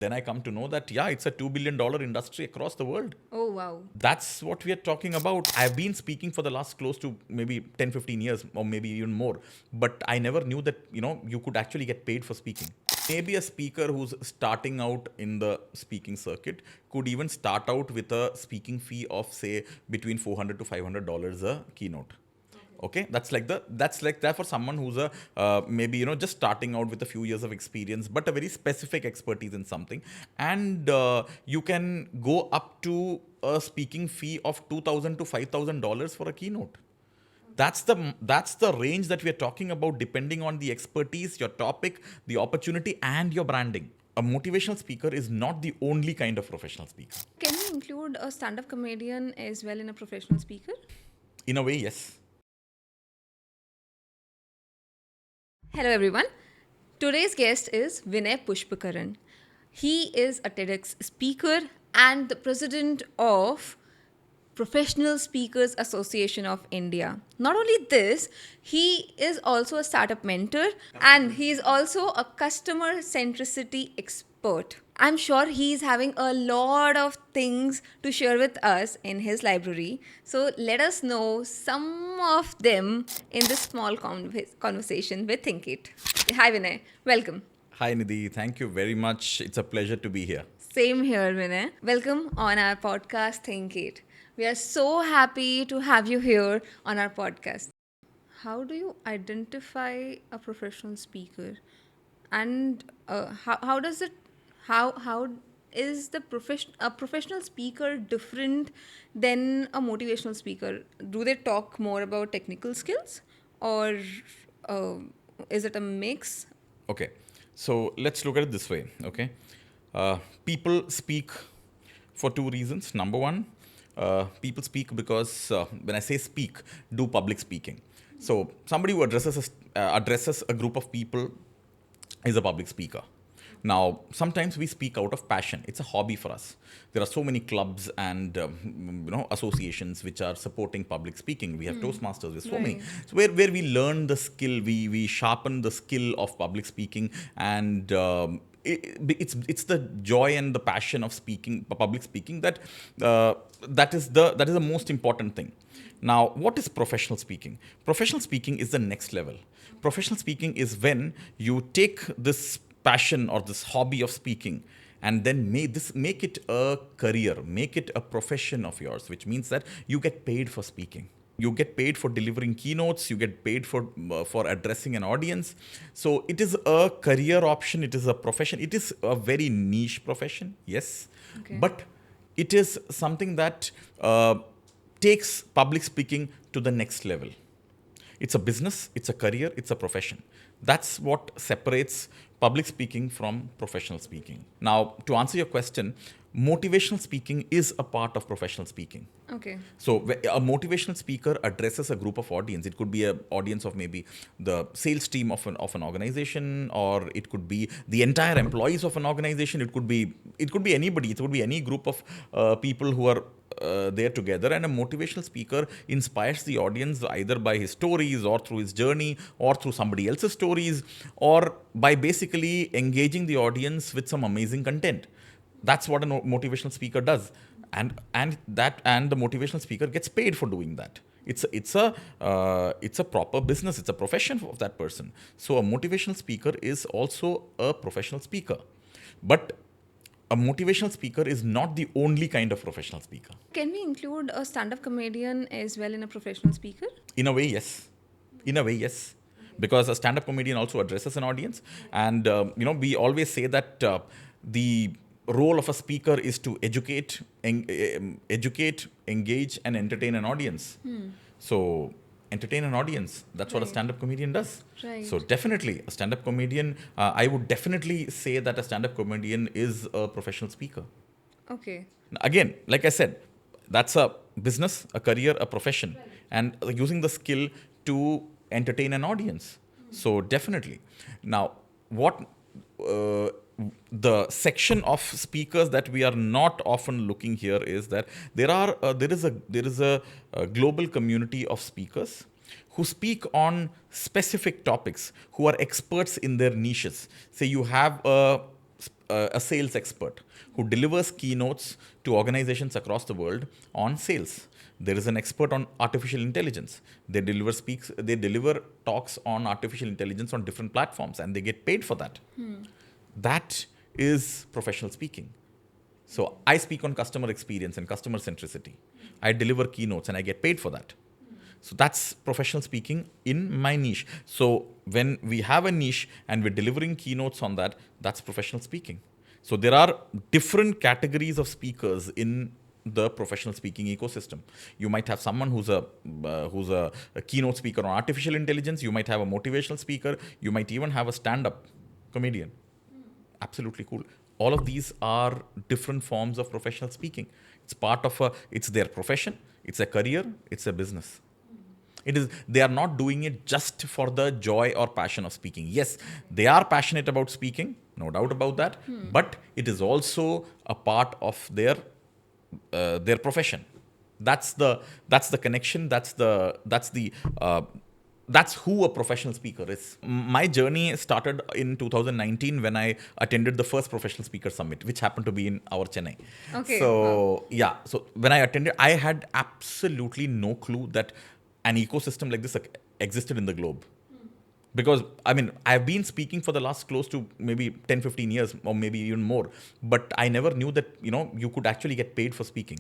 Then I come to know that, yeah, it's a $2 billion industry across the world. Oh, wow. That's what we are talking about. I've been speaking for the last close to maybe 10, 15 years or maybe even more. But I never knew that, you could actually get paid for speaking. Maybe a speaker who's starting out in the speaking circuit could even start out with a speaking fee of, say, between $400 to $500 a keynote. Okay, that's like that for someone who's a maybe just starting out with a few years of experience but a very specific expertise in something. And you can go up to a speaking fee of $2,000 to $5,000 for a keynote. That's the range that we are talking about, depending on the expertise, your topic, the opportunity, and your branding. A motivational speaker is not the only kind of professional speaker. Can we include a stand-up comedian as well in a professional speaker? In a way, yes. Hello, everyone. Today's guest is Vinay Pushpakaran. He is a TEDx speaker and the president of Professional Speakers Association of India. Not only this, he is also a startup mentor and he is also a customer centricity expert. I'm sure he's having a lot of things to share with us in his library. So let us know some of them in this small conversation with Think8. Hi Vinay, welcome. Hi Nidhi, thank you very much. It's a pleasure to be here. Same here, Vinay. Welcome on our podcast, Think8. We are so happy to have you here on our podcast. How do you identify a professional speaker? And how does it, how is a professional speaker different than a motivational speaker? Do they talk more about technical skills or uh, is it a mix? Okay, so let's look at it this way. Okay, people speak for two reasons. Number one, people speak because when I say speak, do public speaking. So somebody who addresses a group of people is a public speaker. Now, sometimes we speak out of passion. It's a hobby for us. There are so many clubs and associations which are supporting public speaking. We have Toastmasters. There's so many. Right. So where we learn the skill, we sharpen the skill of public speaking, and it's the joy and the passion of speaking, public speaking, that is the most important thing. Now, what is professional speaking? Professional speaking is the next level. Professional speaking is when you take this passion or this hobby of speaking and then make it a career, make it a profession of yours, which means that you get paid for speaking. You get paid for delivering keynotes. You get paid for addressing an audience. So it is a career option. It is a profession. It is a very niche profession, yes, Okay. but it is something that takes public speaking to the next level. It's a business, it's a career, it's a profession. That's what separates public speaking from professional speaking. Now, to answer your question, motivational speaking is a part of professional speaking. Okay. So a motivational speaker addresses a group of audience. It could be an audience of maybe the sales team of an organization, or it could be the entire employees of an organization. It could be anybody. It could be any group of people who are there together. And a motivational speaker inspires the audience either by his stories or through his journey or through somebody else's stories or by basically engaging the audience with some amazing content. That's what a motivational speaker does, and the motivational speaker gets paid for doing that. It's a proper business. It's a profession of that person. So a motivational speaker is also a professional speaker, but a motivational speaker is not the only kind of professional speaker. Can we include a stand-up comedian as well in a professional speaker? In a way, yes. In a way, yes. Because a stand-up comedian also addresses an audience, and we always say that the role of a speaker is to educate, engage, and entertain an audience. So, entertain an audience. That's what a Right. stand-up comedian does. Right. So, definitely, a stand-up comedian. I would definitely say that a stand-up comedian is a professional speaker. Okay. Again, like I said, that's a business, a career, a profession, and using the skill to entertain an audience. So definitely. Now, what the section of speakers that we are not often looking here is that there is a global community of speakers who speak on specific topics, who are experts in their niches. Say you have a a sales expert who delivers keynotes to organizations across the world on sales. There is an expert on artificial intelligence. They deliver talks on artificial intelligence on different platforms, and they get paid for that. That is professional speaking. So I speak on customer experience and customer centricity. I deliver keynotes and I get paid for that. So that's professional speaking in my niche. So when we have a niche and we're delivering keynotes on that, that's professional speaking. So there are different categories of speakers in the professional speaking ecosystem. You might have someone who's a keynote speaker on artificial intelligence. You might have a motivational speaker. You might even have a stand-up comedian. Absolutely cool. All of these are different forms of professional speaking. It's their profession, it's a career, it's a business. They are not doing it just for the joy or passion of speaking. Yes, they are passionate about speaking, no doubt about that, but it is also a part of their profession. That's the connection. That's who a professional speaker is. My journey started in 2019 when I attended the first professional speaker summit, which happened to be in our Chennai. Okay. So yeah, so when I attended, I had absolutely no clue that an ecosystem like this existed in the globe. Because I mean, I've been speaking for the last close to maybe 10, 15 years or maybe even more, but I never knew that, you could actually get paid for speaking.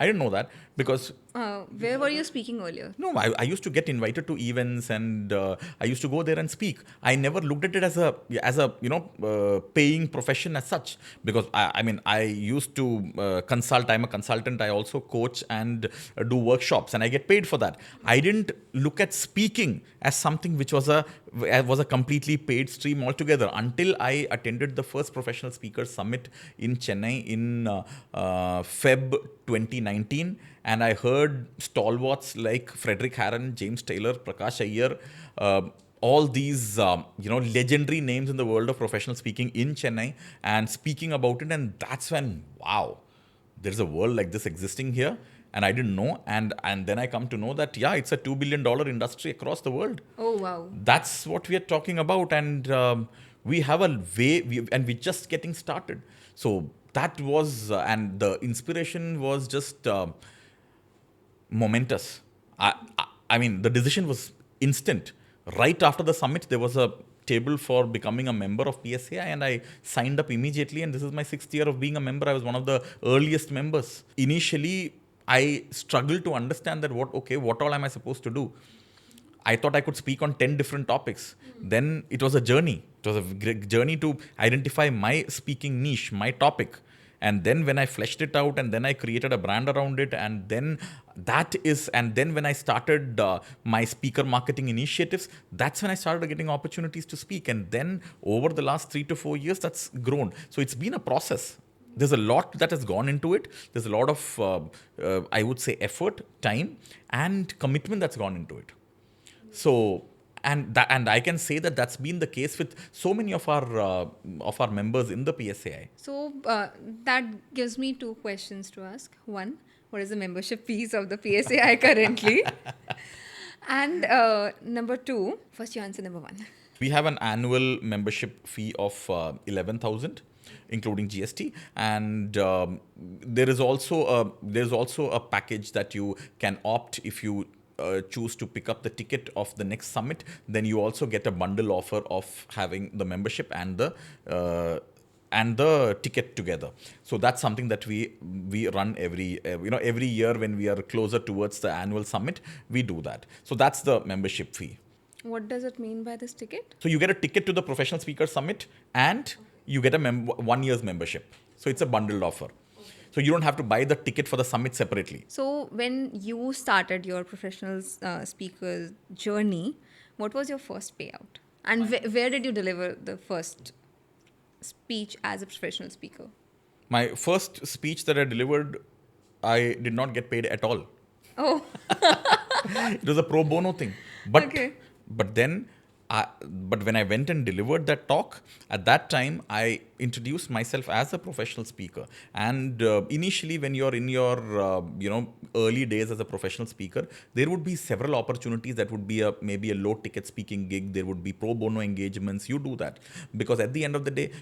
I didn't know that because Where were you speaking earlier? no, I used to get invited to events and I used to go there and speak. I never looked at it as a paying profession as such, because I used to consult. I'm a consultant. I also coach and do workshops, and I get paid for that. I didn't look at speaking as something which was a completely paid stream altogether until I attended the first professional speakers summit in Chennai in Feb 2019. And I heard stalwarts like Frederick Harron, James Taylor, Prakash Iyer, all these legendary names in the world of professional speaking in Chennai, and speaking about it. And that's when, wow, there's a world like this existing here. And I didn't know. And then I come to know that, yeah, it's a $2 billion industry across the world. Oh, wow. That's what we are talking about. And we have a way, and we're just getting started. So that was, and the inspiration was just momentous. I mean, the decision was instant. Right after the summit, there was a table for becoming a member of PSAI, and I signed up immediately. And this is my 6th year of being a member. I was one of the earliest members. Initially, I struggled to understand that what all am I supposed to do? I thought I could speak on 10 different topics. Then it was a journey. It was a great journey to identify my speaking niche, my topic. And then when I fleshed it out, and then I created a brand around it, and then when I started my speaker marketing initiatives, that's when I started getting opportunities to speak. And then over the last 3 to 4 years, that's grown. So it's been a process. There's a lot that has gone into it. There's a lot of, I would say, effort, time, and commitment that's gone into it. So, and I can say that that's been the case with so many of our members in the PSAI. So that gives me 2 questions to ask. One, what is the membership fees of the PSAI currently? And number 2, first you answer number 1. We have an annual membership fee of 11,000. Including GST, and there is also a package that you can opt if you choose to pick up the ticket of the next summit. Then you also get a bundle offer of having the membership and the ticket together. So that's something that we run every year when we are closer towards the annual summit. We do that. So that's the membership fee. What does it mean by this ticket? So you get a ticket to the Professional Speaker Summit, and you get a 1 year's membership. So it's a bundled offer. So you don't have to buy the ticket for the summit separately. So when you started your professional speaker journey, what was your first payout? And where did you deliver the first speech as a professional speaker? My first speech that I delivered, I did not get paid at all. Oh. It was a pro bono thing. But Okay. But then but when I went and delivered that talk, at that time I introduced myself as a professional speaker. And initially, when you're in your early days as a professional speaker, there would be several opportunities. That would be maybe a low ticket speaking gig. There would be pro bono engagements. You do that because at the end of the day,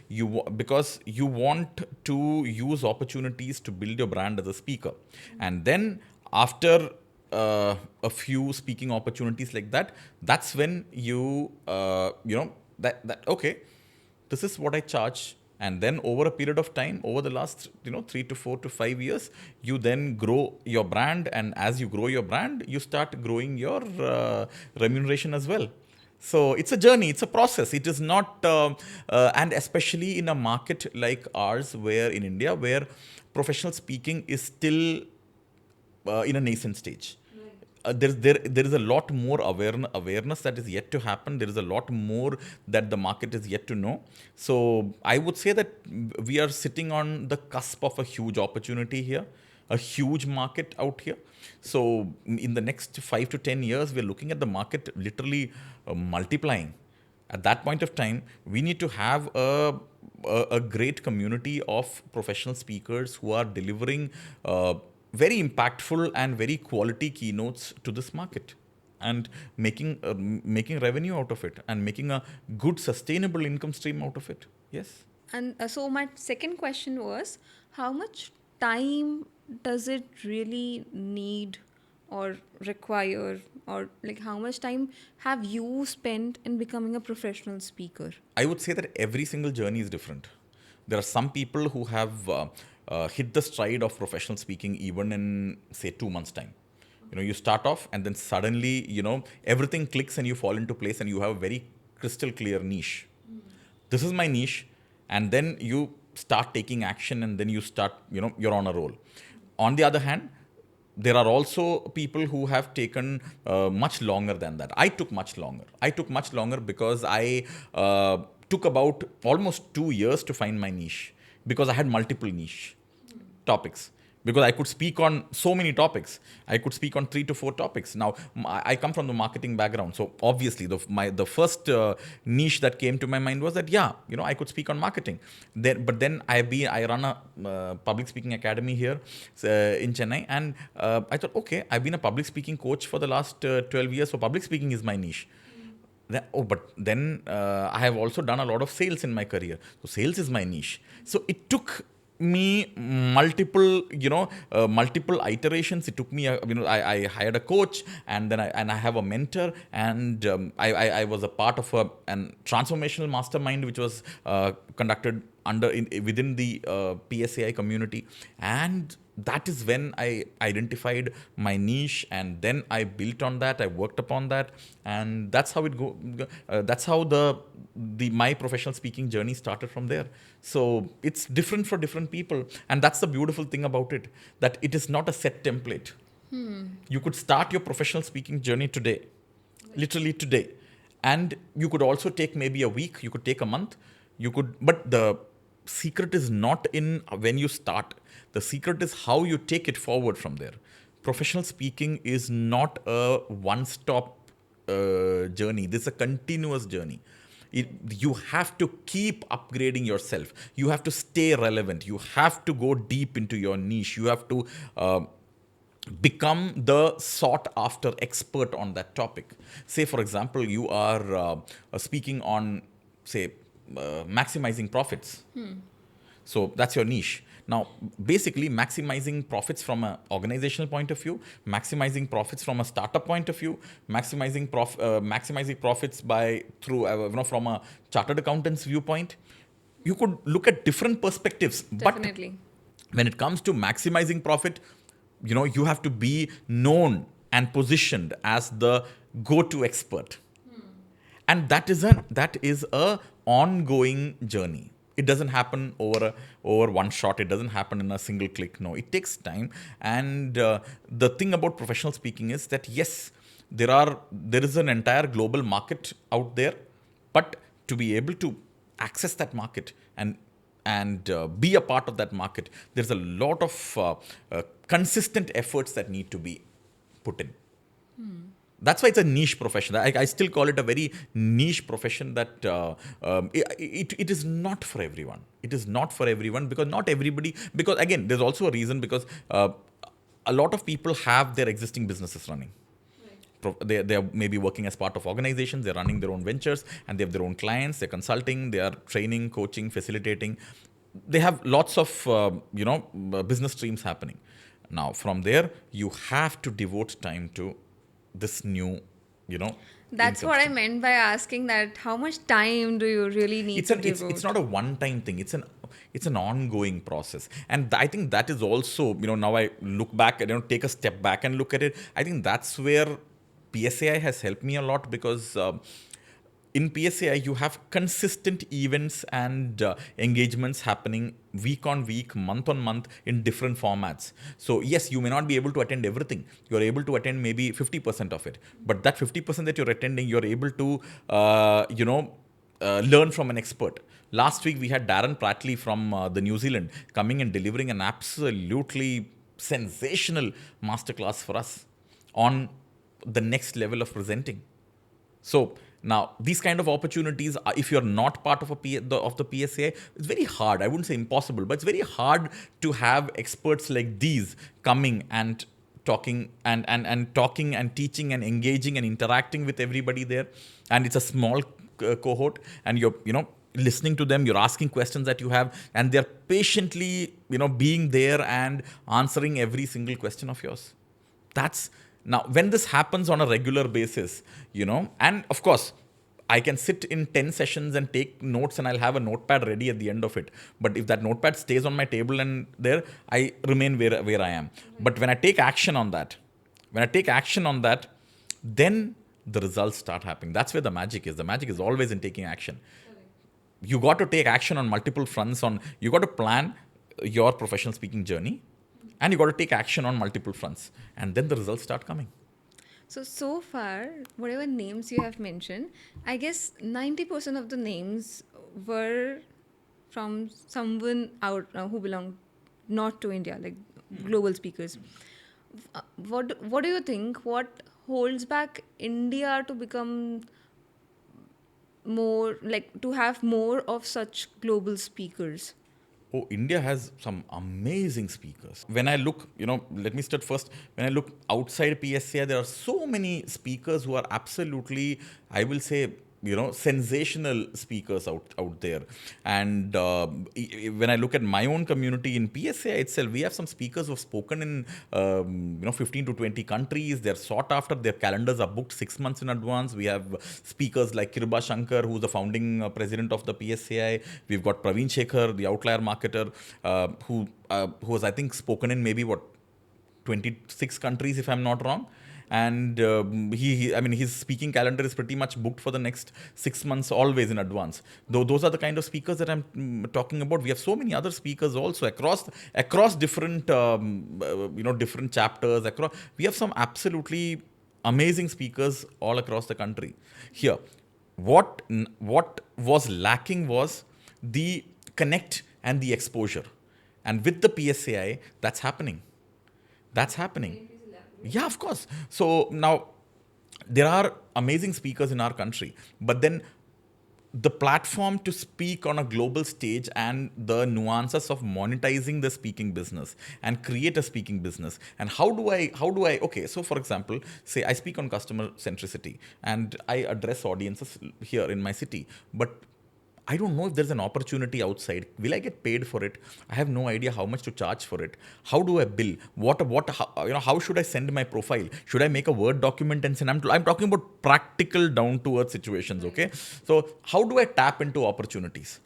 because you want to use opportunities to build your brand as a speaker, and then after a few speaking opportunities like that, that's when that okay, this is what I charge. And then over a period of time, over the last 3 to 4 to 5 years, you then grow your brand, and as you grow your brand, you start growing your remuneration as well. So it's a journey, it's a process. It is not, and especially in a market like ours, where in India, where professional speaking is still in a nascent stage. There is a lot more awareness that is yet to happen. There is a lot more that the market is yet to know. So I would say that we are sitting on the cusp of a huge opportunity here, a huge market out here. So in the next 5 to 10 years, we're looking at the market literally multiplying. At that point of time, we need to have a great community of professional speakers who are delivering very impactful and very quality keynotes to this market, and making revenue out of it, and making a good sustainable income stream out of it. Yes. And so my second question was, how much time does it really need or require, or like how much time have you spent in becoming a professional speaker? I would say that every single journey is different. There are some people who have hit the stride of professional speaking even in, say, 2 months' time. You start off, and then suddenly, everything clicks and you fall into place, and you have a very crystal clear niche. This is my niche. And then you start taking action, and then you start, you're on a roll. On the other hand, there are also people who have taken much longer than that. I took much longer because I took about almost 2 years to find my niche, because I had multiple niche topics. Because I could speak on so many topics. I could speak on 3 to 4 topics. Now, I come from the marketing background. So obviously, the first niche that came to my mind was that, I could speak on marketing. But then I run a public speaking academy here in Chennai. And I thought, okay, I've been a public speaking coach for the last 12 years. So public speaking is my niche. But then I have also done a lot of sales in my career. So sales is my niche. So it took me multiple iterations. It took me, I hired a coach, and then I have a mentor, and I was a part of a transformational mastermind, which was conducted within the PSAI community. And that is when I identified my niche, and then I built on that. I worked upon that, and that's how that's how my professional speaking journey started from there. So it's different for different people, and that's the beautiful thing about it, that it is not a set template. You could start your professional speaking journey today, literally today, and you could also take maybe a week. You could take a month. But the secret is not in when you start. The secret is how you take it forward from there. Professional speaking is not a one-stop journey. This is a continuous journey. You have to keep upgrading yourself. You have to stay relevant. You have to go deep into your niche. You have to become the sought-after expert on that topic. Say, for example, you are speaking on, say, maximizing profits. So that's your niche. Now, basically, maximizing profits from an organizational point of view, maximizing profits from a startup point of view, maximizing profits from a chartered accountant's viewpoint. You could look at different perspectives. Definitely. But when it comes to maximizing profit, you have to be known and positioned as the go-to expert. And that is a ongoing journey. It doesn't happen over one shot. It doesn't happen in a single click. No, it takes time. And the thing about professional speaking is that, yes, there is an entire global market out there, but to be able to access that market and be a part of that market, there's a lot of consistent efforts that need to be put in. That's why it's a niche profession. I still call it a very niche profession that it is not for everyone. It is not for everyone because not everybody, because again, there's also a reason because a lot of people have their existing businesses running. They are maybe working as part of organizations, they're running their own ventures, and they have their own clients, they're consulting, they are training, coaching, facilitating. They have lots of, business streams happening. Now, from there, you have to devote time to this new, That's income what I stream. meant by asking that how much time do you really need to It's devote? not a one time thing. It's an ongoing process, and I think that is also, now I look back and take a step back and look at it. I think that's where PSAI has helped me a lot because in PSAI, you have consistent events and engagements happening week on week, month on month in different formats. So, yes, you may not be able to attend everything. You're able to attend maybe 50% of it. But that 50% that you're attending, you're able to, learn from an expert. Last week, we had Darren Pratley from the New Zealand coming and delivering an absolutely sensational masterclass for us on the next level of presenting. So now these kind of opportunities, if you're not part of of the PSA, it's very hard. I wouldn't say impossible, but it's very hard to have experts like these coming and talking and talking and teaching and engaging and interacting with everybody there. And it's a small cohort, and you're listening to them, you're asking questions that you have, and they're patiently being there and answering every single question of yours. That's now when this happens on a regular basis, and of course, I can sit in 10 sessions and take notes and I'll have a notepad ready at the end of it. But if that notepad stays on my table and there, I remain where I am. But when I take action on that, then the results start happening. That's where the magic is. The magic is always in taking action. You got to take action on multiple fronts. You got to plan your professional speaking journey, and you got to take action on multiple fronts, and then the results start coming. So far, whatever names you have mentioned, I guess 90% of the names were from someone out who belonged not to India, like global speakers. What do you think? What holds back India to become more, like, to have more of such global speakers? Oh, India has some amazing speakers. When I look, let me start first. When I look outside PSA, there are so many speakers who are absolutely, I will say, sensational speakers out there. And when I look at my own community in PSA itself, we have some speakers who have spoken in 15 to 20 countries. They're sought after. Their calendars are booked 6 months in advance. We have speakers like Kiruba Shankar, who's the founding president of the PSAI. We've got Praveen Shekhar, the outlier marketer, who has, I think, spoken in maybe 26 countries, if I'm not wrong. And his speaking calendar is pretty much booked for the next 6 months, always in advance. Though those are the kind of speakers that I'm talking about. We have so many other speakers also across different different chapters. We have some absolutely amazing speakers all across the country. Here, what was lacking was the connect and the exposure, and with the PSAI, that's happening. That's happening. Yeah, of course. So now there are amazing speakers in our country, but then the platform to speak on a global stage and the nuances of monetizing the speaking business and create a speaking business. And how do I okay, so for example, say I speak on customer centricity and I address audiences here in my city, but I don't know if there's an opportunity outside. Will I get paid for it? I have no idea how much to charge for it. How do I bill? How should I send my profile? Should I make a Word document and send? I'm talking about practical, down to earth situations. Okay, so how do I tap into opportunities?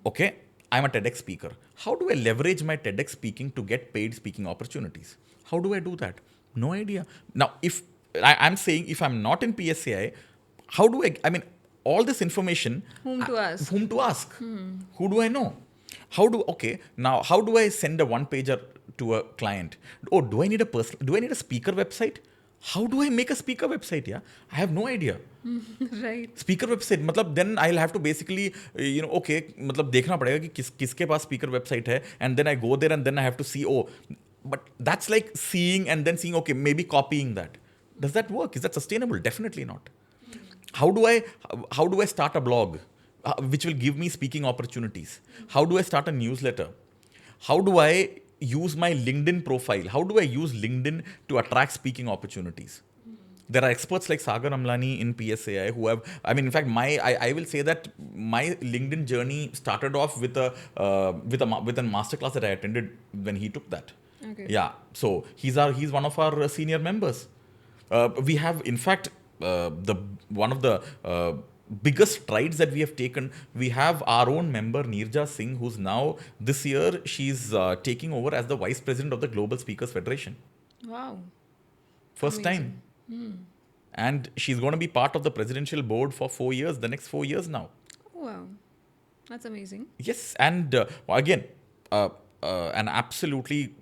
Okay, I'm a TEDx speaker. How do I leverage my TEDx speaking to get paid speaking opportunities? How do I do that? No idea. Now, if I'm saying if I'm not in PSAI, how do I? I mean, all this information, Whom to ask? whom to ask, who do I know, how do I send a one pager to a client? Oh, do I need a speaker website? How do I make a speaker website? Yeah, I have no idea. Right. Speaker website मतलब then I will have to basically okay मतलब देखना पड़ेगा कि किसके पास speaker website है and then I go there and then I have to see oh but that's like seeing and then seeing okay maybe copying that Does that work? Is that sustainable? Definitely not. How do I how do I start a blog which will give me speaking opportunities? How do I start a newsletter? How do I use my LinkedIn profile? How do I use LinkedIn to attract speaking opportunities? There are experts like Sagar Amlani in PSAI who have, I mean, in fact, I will say that my LinkedIn journey started off with with a masterclass that I attended when he took that. Okay. Yeah, so he's one of our senior members. We have, in fact, the one of the biggest strides that we have taken. We have our own member Neerja Singh, who's now this year she's taking over as the vice president of the Global Speakers Federation. Wow. First Amazing. time, and she's going to be part of the presidential board for 4 years, the next 4 years now. Oh, wow. That's amazing. Yes, and again, an absolutely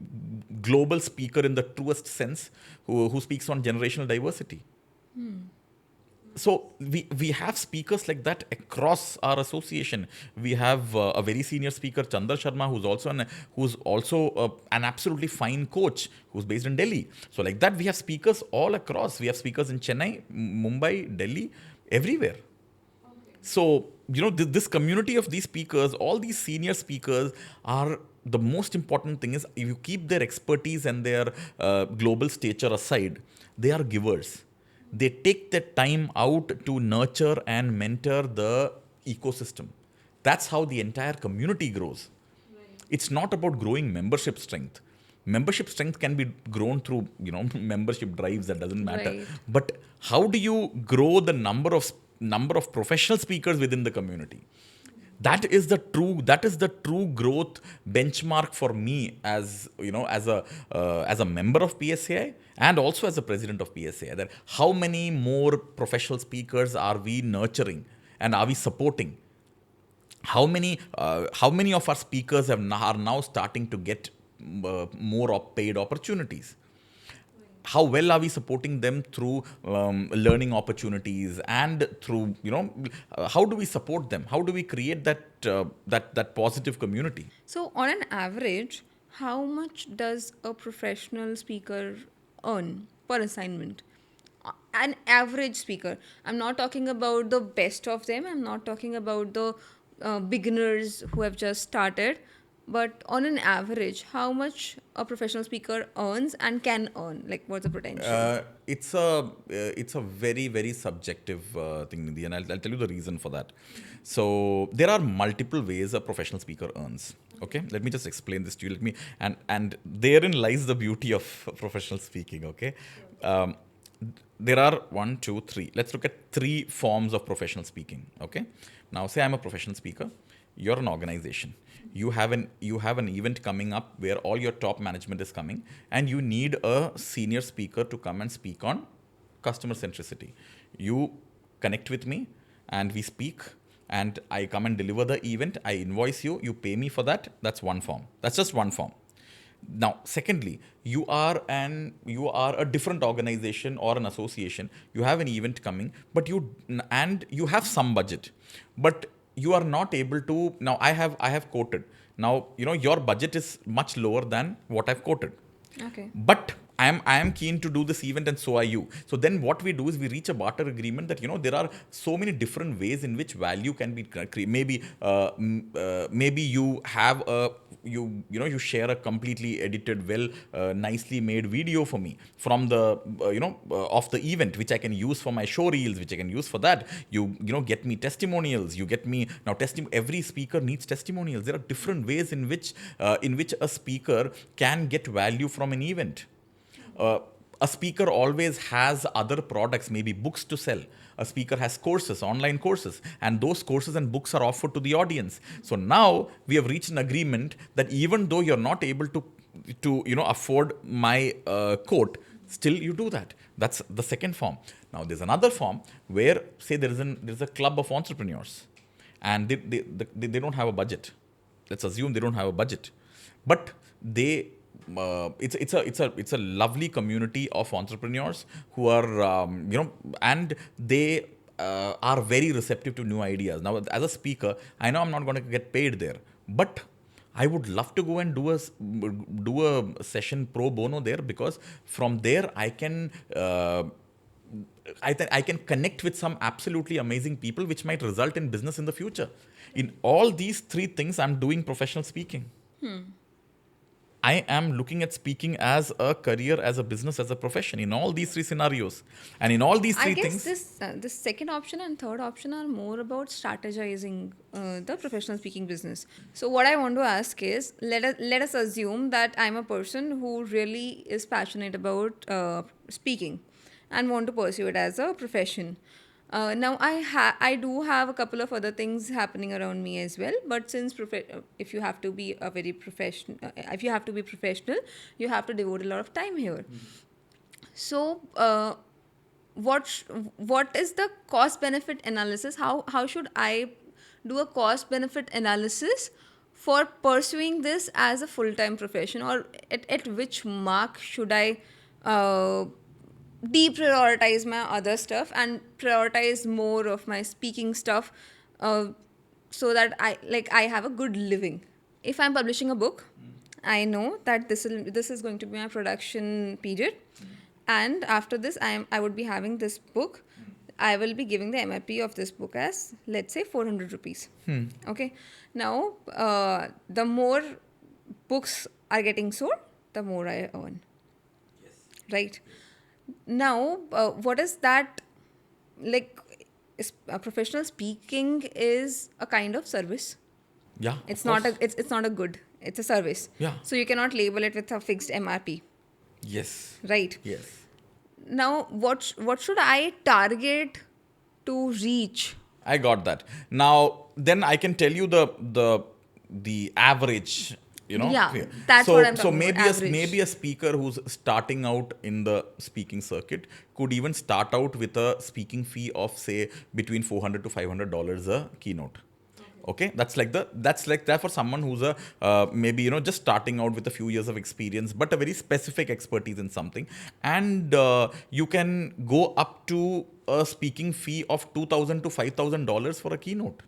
global speaker in the truest sense, who speaks on generational diversity. So we have speakers like that across our association. We have a very senior speaker, Chandra Sharma, who's also an absolutely fine coach who's based in Delhi. So like that, we have speakers all across. We have speakers in Chennai, Mumbai, Delhi, everywhere. So, this community of these speakers, all these senior speakers are the most important thing is if you keep their expertise and their global stature aside, they are givers. They take their time out to nurture and mentor the ecosystem. That's how the entire community grows. It's not about growing membership strength. Membership strength can be grown through membership drives, that doesn't matter. Right. But how do you grow the number of professional speakers within the community? That is the true growth benchmark for me, as a member of PSAI and also as a president of PSAI. That how many more professional speakers are we nurturing and are we supporting? How many of our speakers are now starting to get more paid opportunities? How well are we supporting them through learning opportunities and through how do we support them? How do we create that positive community? So, on an average, how much does a professional speaker earn per assignment? An average speaker. I'm not talking about the best of them. I'm not talking about the beginners who have just started. But on an average, how much a professional speaker earns and can earn? Like, what's the potential? It's a very very subjective thing, Nidhi, and I'll tell you the reason for that. So there are multiple ways a professional speaker earns. Okay, let me just explain this to you. Let me and therein lies the beauty of professional speaking. Okay, um, there are one, two, three. Let's look at three forms of professional speaking. Okay, now say I'm a professional speaker. You're an organization. You have an event coming up where all your top management is coming, and you need a senior speaker to come and speak on customer centricity. You connect with me, and we speak, and I come and deliver the event. I invoice you. You pay me for that. That's one form. That's just one form. Now, secondly, you are a different organization or an association. You have an event coming, but you have some budget, but you are not able to. Now, I have quoted. Now, your budget is much lower than what I've quoted, Okay. but I am keen to do this event, and so are you. So then what we do is we reach a barter agreement that there are so many different ways in which value can be created. Maybe you have you share a completely edited, well, nicely made video for me from the of the event, which I can use for my show reels, which I can use for that. You get me testimonials. You get me now every speaker needs testimonials. There are different ways in which a speaker can get value from an event. uh, a speaker always has other products, maybe books to sell. A speaker has courses, online courses, and those courses and books are offered to the audience. So now we have reached an agreement that even though you're not able to afford my still you do that. That's the second form. Now there's another form where, say, there's a club of entrepreneurs, and they don't have a budget. Let's assume they don't have a budget, but they it's a lovely community of entrepreneurs who are and they are very receptive to new ideas. Now, as a speaker, I know I'm not going to get paid there, but I would love to go and do a session pro bono there, because from there I can I can connect with some absolutely amazing people, which might result in business in the future. In all these three things, I'm doing professional speaking. I am looking at speaking as a career, as a business, as a profession in all these three scenarios. And in all these I three guess things, this second option and third option are more about strategizing the professional speaking business. So what I want to ask is, let us assume that I'm a person who really is passionate about speaking and want to pursue it as a profession. Now I do have a couple of other things happening around me as well. But since if you have to be a very professional, if you have to be professional, you have to devote a lot of time here. So, what is the cost benefit analysis? How should I do a cost benefit analysis for pursuing this as a full time profession, or at which mark should I deprioritize my other stuff and prioritize more of my speaking stuff, uh, so that I have a good living. If I'm publishing a book, I know that this is going to be my production period, and after this I would be having this book. I will be giving the MRP of this book as, let's say, 400 rupees. Okay. Now, the more books are getting sold, the more I earn. Right. Now, what is that like? Professional speaking is a kind of service. yeah, It's of not course. it's not a good. It's a service. Yeah. So you cannot label it with a fixed MRP, Yes. right? Yes. Now, what should I target to reach? I got that. Now, then I can tell you the average. Yeah, Yeah. that's what I'm So talking about. maybe Average. a speaker who's starting out in the speaking circuit could even start out with a speaking fee of, say, between $400 to $500 a keynote. Okay, that's like that for someone who's a maybe just starting out with a few years of experience, but a very specific expertise in something. And you can go up to a speaking fee of $2,000 to $5,000 for a keynote.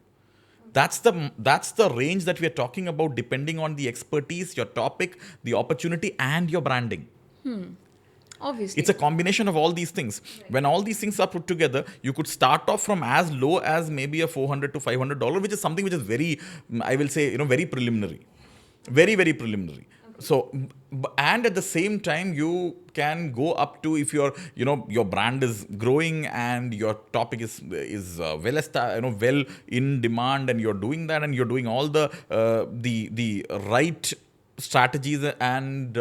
That's the range that we are talking about, depending on the expertise, your topic, the opportunity, and your branding. It's Obviously. a combination of all these things. When all these things are put together, you could start off from as low as maybe a $400 to $500, which is something which is very, I will say, very preliminary, very very preliminary. So, and at the same time, you can go up to, if your brand is growing and your topic is well established, well in demand, and you're doing that, and you're doing all the right strategies and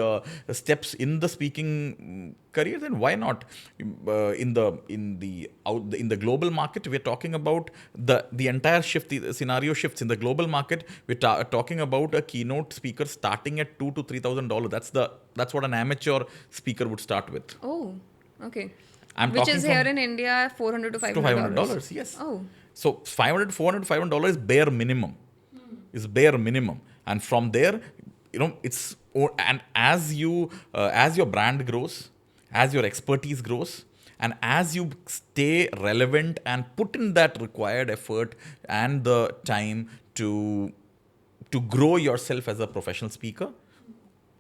steps in the speaking career, then why not? In the global market, we're talking about the entire shift. The scenario shifts in the global market. We're talking about a keynote speaker starting at $2,000 to $3,000. That's what an amateur speaker would start with. Oh, okay. I'm Which talking is here from in India, $400 to to $500. $500. Yes. Oh, So 500 400 to $500 is bare minimum. Is bare minimum, and from there, and as your brand grows, as your expertise grows, and as you stay relevant and put in that required effort and the time to grow yourself as a professional speaker,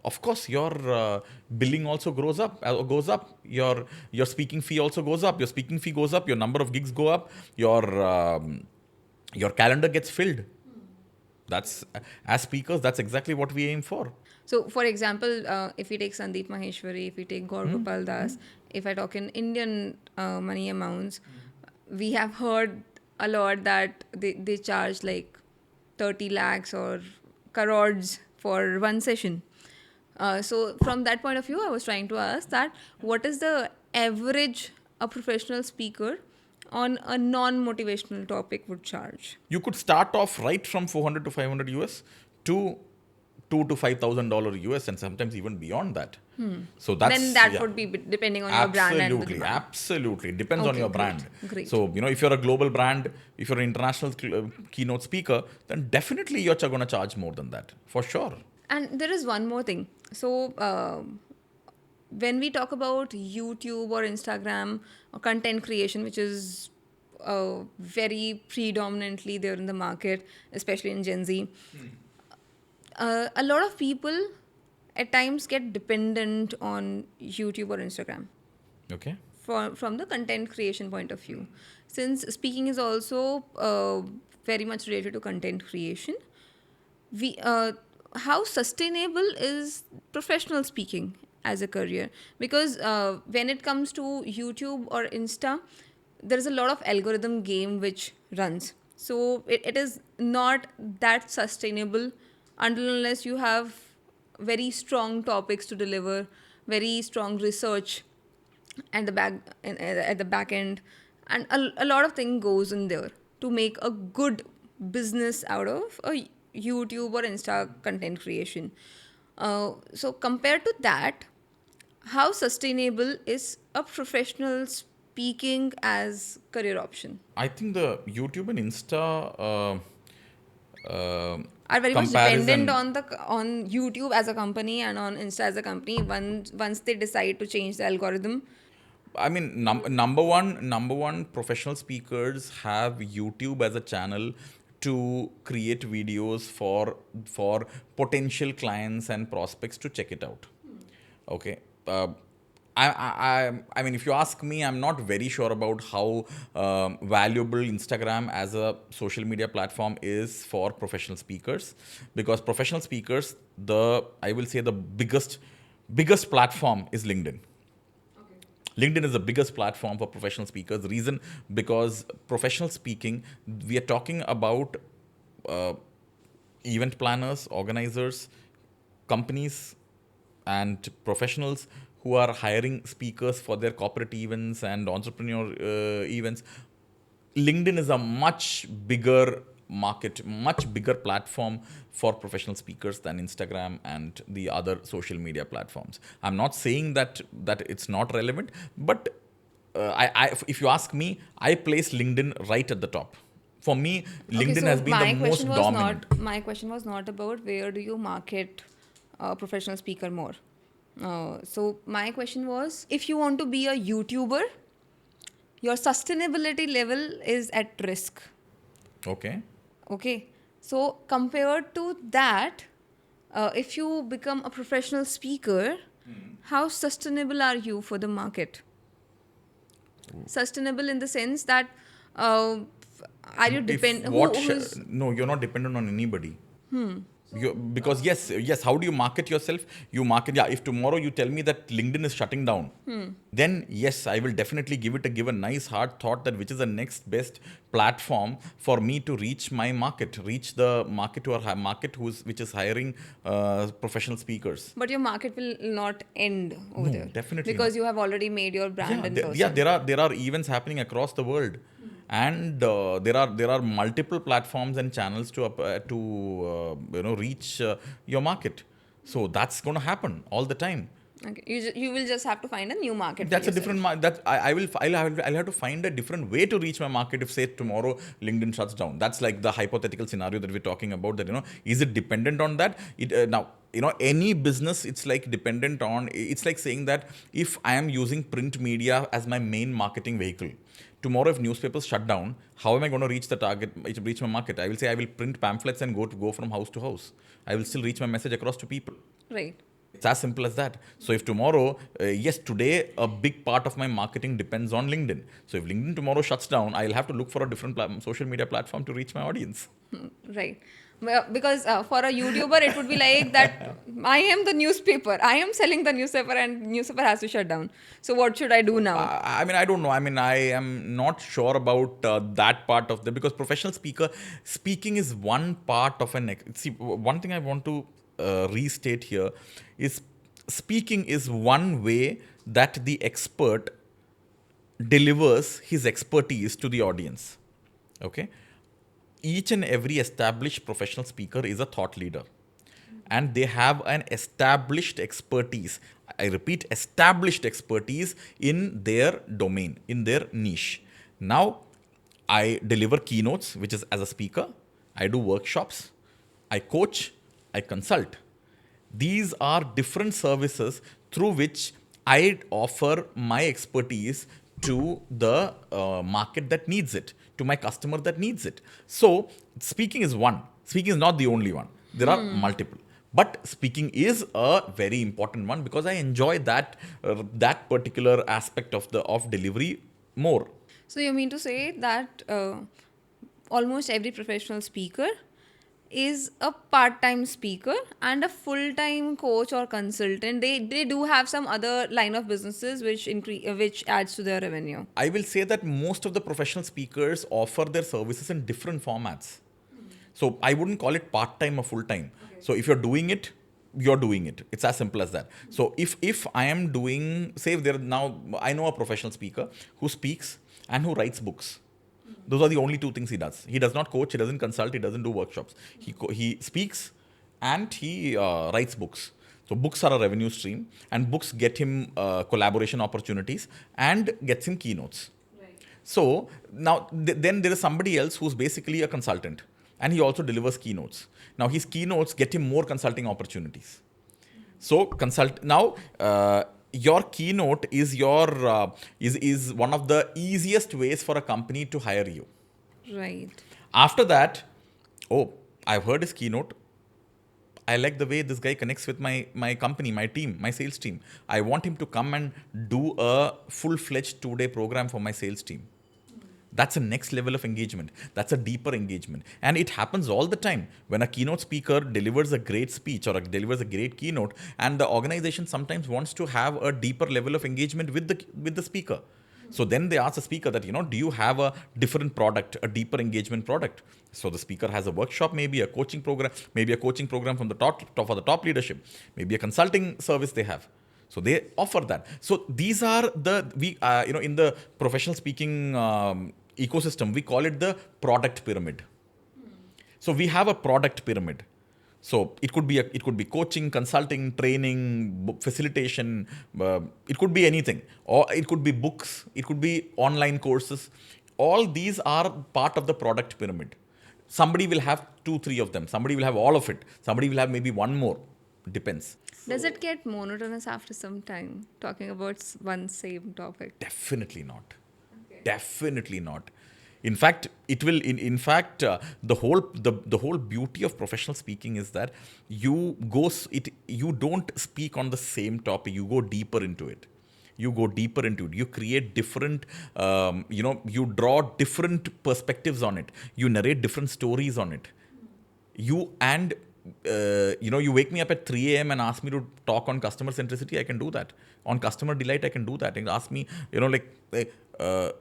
of course your billing also goes up. Your speaking fee also goes up. Your speaking fee goes up. Your number of gigs go up. Your calendar gets filled. That's, as speakers, that's exactly what we aim for. so for example, if we take Sandeep Maheshwari, if we take Gaur Gopal Das, if I talk in Indian money amounts, we have heard a lot that they charge like 30 lakhs or crores for one session. So from that point of view, I was trying to ask that what is the average a professional speaker on a non-motivational topic would charge? You could start off right from 400 to 500 US to $2,000 to $5,000 US, and sometimes even beyond that. So that's, Then that yeah. would be depending on your brand and the Absolutely, demand. absolutely. It depends on Okay, your great, brand. great. So, if you're a global brand, if you're an international keynote speaker, then definitely you're going to charge more than that, for sure. And there is one more thing. So, when we talk about YouTube or Instagram or content creation, which is very predominantly there in the market, especially in Gen Z, a lot of people at times get dependent on YouTube or Instagram Okay. from the content creation point of view. Since speaking is also very much related to content creation, we how sustainable is professional speaking as a career? Because when it comes to YouTube or Insta, there is a lot of algorithm game which runs, so it is not that sustainable until unless you have very strong topics to deliver, very strong research at the at the back end, and a lot of thing goes in there to make a good business out of a YouTube or Insta content creation. So compared to that, how sustainable is a professional speaking as career option? I think the YouTube and Insta Are very much dependent comparison. on YouTube as a company and on Insta as a company. Once they decide to change the algorithm. I mean, number one, professional speakers have YouTube as a channel to create videos for potential clients and prospects to check it out. Okay. I mean, if you ask me, I'm not very sure about how valuable Instagram as a social media platform is for professional speakers, because professional speakers, I will say the biggest platform is LinkedIn. LinkedIn is the biggest platform for professional speakers. The reason, because professional speaking, we are talking about uh, event planners, organizers, companies, and professionals who are hiring speakers for their corporate events and entrepreneur events. LinkedIn is a much bigger market, much bigger platform for professional speakers than Instagram and the other social media platforms. I'm not saying that it's not relevant, but if you ask me, I place LinkedIn right at the top. For me, Okay, LinkedIn so has been the most dominant. my question was not about where do you market a professional speaker more. So my question was, if you want to be a YouTuber, your sustainability level is at risk. Okay. Okay, so compared to that, if you become a professional speaker, how sustainable are you for the market? Sustainable in the sense that uh, are you If depend what who's No, you're not dependent on anybody. Because yes, how do you market yourself? You market, yeah. If tomorrow you tell me that LinkedIn is shutting down, then yes, I will definitely give a nice hard thought that which is the next best platform for me to reach my market, reach the market which is hiring professional speakers. but your market will not end over No, there definitely not. because you have already made your brand Yeah, in yeah, person. there are events happening across the world, and there are multiple platforms and channels to reach your market. So that's going to happen all the time. Okay, you will just have to find a new market for That's a different yourself. that I'll have to find a different way to reach my market if, say, tomorrow LinkedIn shuts down. That's like the hypothetical scenario that we're talking about, that is it dependent on that? Now, any business, it's like dependent on, it's like saying that if I am using print media as my main marketing vehicle, tomorrow if newspapers shut down, how am I going to reach my market? I will say I will print pamphlets and go from house to house. I will still reach my message across to people. Right. It's as simple as that. So if tomorrow, yes, today a big part of my marketing depends on LinkedIn. So if LinkedIn tomorrow shuts down, I'll have to look for a different social media platform to reach my audience. Right. Well, because for a YouTuber, it would be like that I am the newspaper. I am selling the newspaper and newspaper has to shut down. So what should I do now? I mean, I don't know. I mean, I am not sure about that part of the, because professional speaking is one part of see, one thing I want to restate here is, speaking is one way that the expert delivers his expertise to the audience. Okay. Each and every established professional speaker is a thought leader, and they have an established expertise. I repeat, established expertise in their domain, in their niche. Now, I deliver keynotes, which is as a speaker, I do workshops, I coach, I consult. These are different services through which I offer my expertise to the market that needs it, to my customer that needs it. So, speaking is one. Speaking is not the only one. There are multiple. But speaking is a very important one because I enjoy that particular aspect of delivery more. So you mean to say that almost every professional speaker is a part-time speaker and a full-time coach or consultant. They do have some other line of businesses which adds to their revenue. I will say that most of the professional speakers offer their services in different formats. So I wouldn't call it part time or full time. Okay. So if you're doing it, you're doing it. It's as simple as that. So if I am doing, say there now, I know a professional speaker who speaks and who writes books. Those are the only two things he does. He does not coach. He doesn't consult. He doesn't do workshops. He speaks and he writes books. So books are a revenue stream, and books get him collaboration opportunities and gets him keynotes. So now, then there is somebody else who's basically a consultant, and he also delivers keynotes. Now his keynotes get him more consulting opportunities. So consult now. Your keynote is is one of the easiest ways for a company to hire you. Right. After that, oh, I've heard his keynote. I like the way this guy connects with my company, my team, my sales team. I want him to come and do a full-fledged 2-day program for my sales team. That's a next level of engagement. That's a deeper engagement. And it happens all the time. When a keynote speaker delivers a great speech or delivers a great keynote, and the organization sometimes wants to have a deeper level of engagement with the speaker. So then they ask the speaker that, do you have a different product, a deeper engagement product? So the speaker has a workshop, maybe a coaching program from the top leadership, maybe a consulting service they have. So they offer that. So these are in the professional speaking ecosystem, we call it the product pyramid. So we have a product pyramid. So it could be coaching, consulting, training, facilitation. It could be anything, or it could be books. It could be online courses. All these are part of the product pyramid. Somebody will have 2-3 of them. Somebody will have all of it. Somebody will have maybe one more. Depends. Does it get monotonous after some time talking about one same topic? Definitely not. Okay. Definitely not. In fact, it will. In fact, the whole beauty of professional speaking is that you don't speak on the same topic. You go deeper into it. You create different. You draw different perspectives on it. You narrate different stories on it. You wake me up at 3 a.m. and ask me to talk on customer centricity. I can do that. On customer delight, I can do that. And ask me,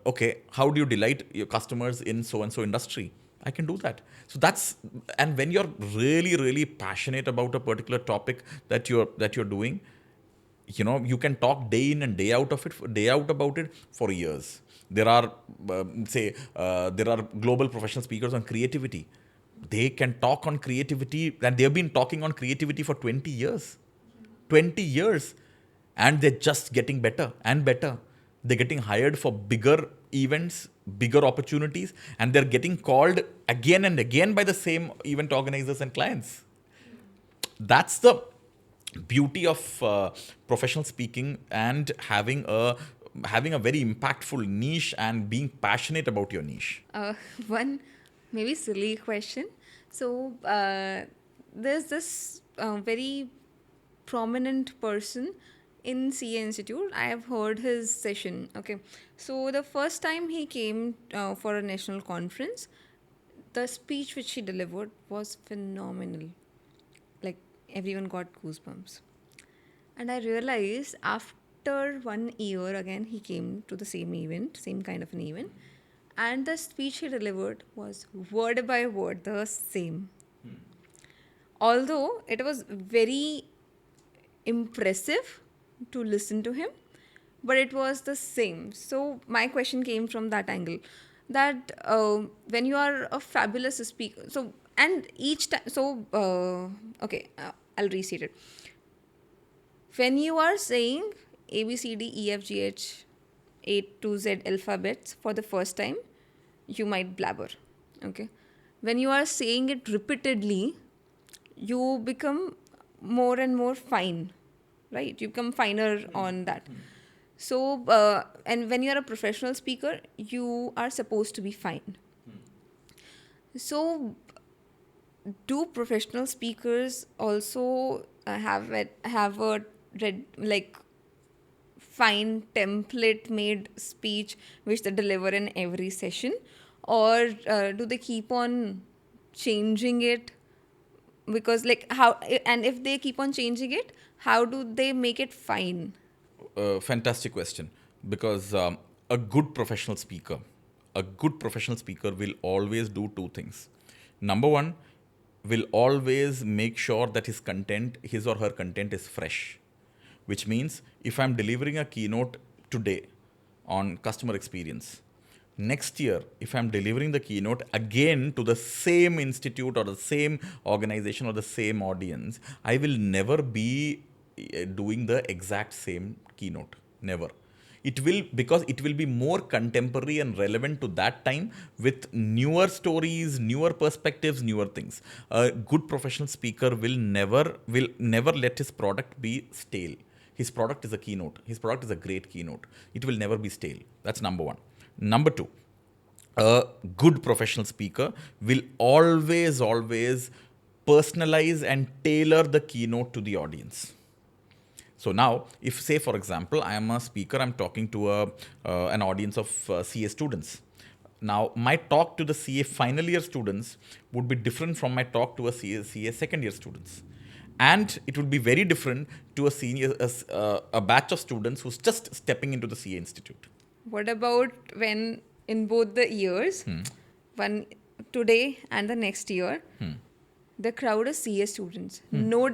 okay, how do you delight your customers in so and so industry? I can do that. So and when you're really, really passionate about a particular topic that you're doing, you can talk day in and day out about it for years. There are global professional speakers on creativity. They can talk on creativity, and they've been talking on creativity for 20 years. 20 years. And they're just getting better and better. They're getting hired for bigger events, bigger opportunities, and they're getting called again and again by the same event organizers and clients. That's the beauty of professional speaking and having a very impactful niche and being passionate about your niche. One maybe silly question. So there's this very prominent person in CA Institute. I have heard his session. Okay, so the first time he came for a national conference, the speech which he delivered was phenomenal. Like, everyone got goosebumps. And I realized after 1 year again he came to the same event, same kind of an event, and the speech he delivered was word by word the same. Although it was very impressive to listen to him, but it was the same. So my question came from that angle, that when you are a fabulous speaker, I'll restate it. When you are saying A, B, C, D, E, F, G, H, A to Z alphabets for the first time, you might blabber. Okay. When you are saying it repeatedly, you become more and more fine, right? You become finer on that. So, and when you are a professional speaker, you are supposed to be fine. So, do professional speakers also have a like fine template made speech which they deliver in every session, or do they keep on changing it? Because like how, and if they keep on changing it, how do they make it fine? Fantastic question. Because a good professional speaker will always do two things. Number one, will always make sure that his or her content is fresh. Which means if I'm delivering a keynote today on customer experience, next year, if I'm delivering the keynote again to the same institute or the same organization or the same audience, I will never be doing the exact same keynote. Never. It will, because it will be more contemporary and relevant to that time with newer stories, newer perspectives, newer things. A good professional speaker will never let his product be stale. His product is a keynote. His product is a great keynote. It will never be stale. That's number one. Number two, a good professional speaker will always personalize and tailor the keynote to the audience. So now, if say for example, I am a speaker, I'm talking to an audience of CA students. Now, my talk to the CA final year students would be different from my talk to a CA second year students. And it would be very different to a batch of students who's just stepping into the CA institute. What about when in both the years, one today and the next year, the crowd is CA students? No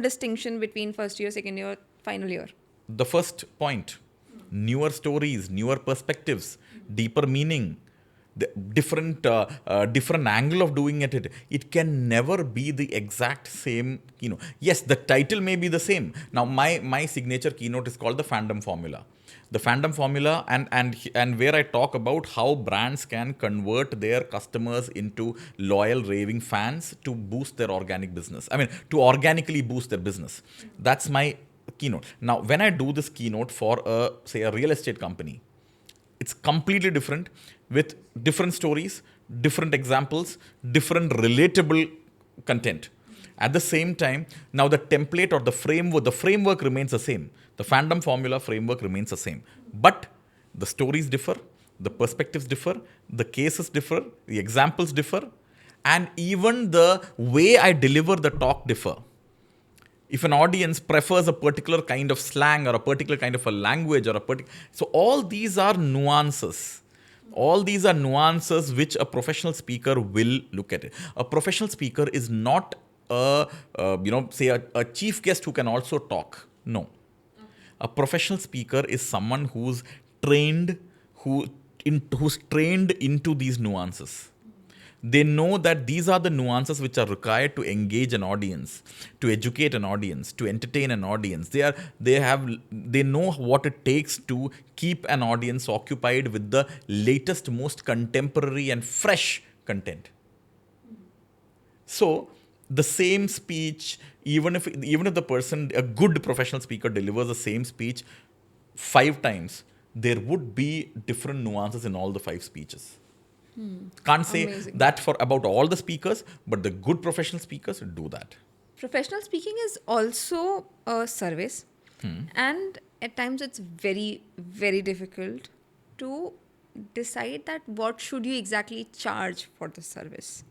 distinction between first year, second year, final year. The first point, newer stories, newer perspectives, deeper meaning, the different angle of doing it can never be the exact same keynote. Yes, the title may be the same. Now my signature keynote is called the fandom formula. The fandom formula, and where I talk about how brands can convert their customers into loyal raving fans to boost their organic business. I mean, to organically boost their business. That's my keynote. Now, when I do this keynote for say a real estate company, it's completely different, with different stories, different examples, different relatable content. At the same time, now the template or the framework remains the same. The fandom formula framework remains the same. But the stories differ, the perspectives differ, the cases differ, the examples differ, and even the way I deliver the talk differ. If an audience prefers a particular kind of slang or a particular kind of a language or so all these are nuances. All these are nuances which a professional speaker will look at it. A professional speaker is not a chief guest who can also talk. No. A professional speaker is someone who's trained, who's trained into these nuances. They know that these are the nuances which are required to engage an audience, to educate an audience, to entertain an audience. They know what it takes to keep an audience occupied with the latest, most contemporary and fresh content. So the same speech, even if a good professional speaker delivers the same speech 5 times, there would be different nuances in all the 5 speeches. Can't say Amazing. that for about all the speakers, but the good professional speakers do that. Professional speaking is also a service, and at times it's very, very difficult to decide that what should you exactly charge for the service.